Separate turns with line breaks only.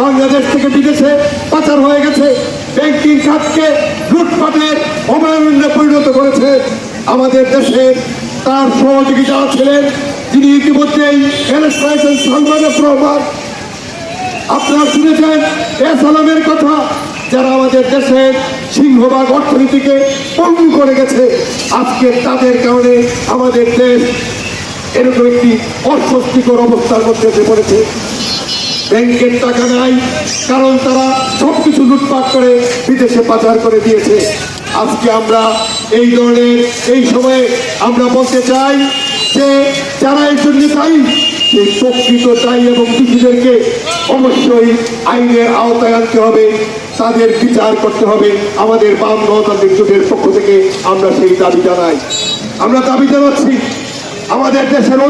বাংলাদেশ থেকে বিদেশে পাচার হয়ে গেছে, ব্যাংকিং খাতকে লুটপাটের অভয়ারণ্যে পরিণত করেছে আমাদের দেশে। তার সহযোগী যারা ছিলেন, তিনি ইতিমধ্যেই অ্যারেস্ট হয়েছেন। সালমান এফ রহমান, আপনারা শুনেছেন সালামের কথা, যারা আমাদের দেশের সিংহভাগ অর্থনীতিকে পঙ্গু করে গেছে। আজকে তাদের কারণে আমাদের দেশ এরকম একটি অস্বস্তিকর অবস্থার মধ্যে পড়েছে। ব্যাংকের টাকা নাই, কারণ তারা সবকিছু লুটপাট করে বিদেশে পাচার করে দিয়েছে। আজকে আমরা এই ধরনের এই সময়ে আমরা বলতে চাই যে যারা এর জন্য দায়ী, সেই প্রকৃত দায়ী এবং দোষীদেরকে অবশ্যই আইনের আওতায় আনতে হবে, তাদের বিচার করতে হবে। আমাদের বাম গণতান্ত্রিক জোটের পক্ষ থেকে আমরা সেই দাবি জানাই। আমরা দাবি জানাচ্ছি আমাদের দেশের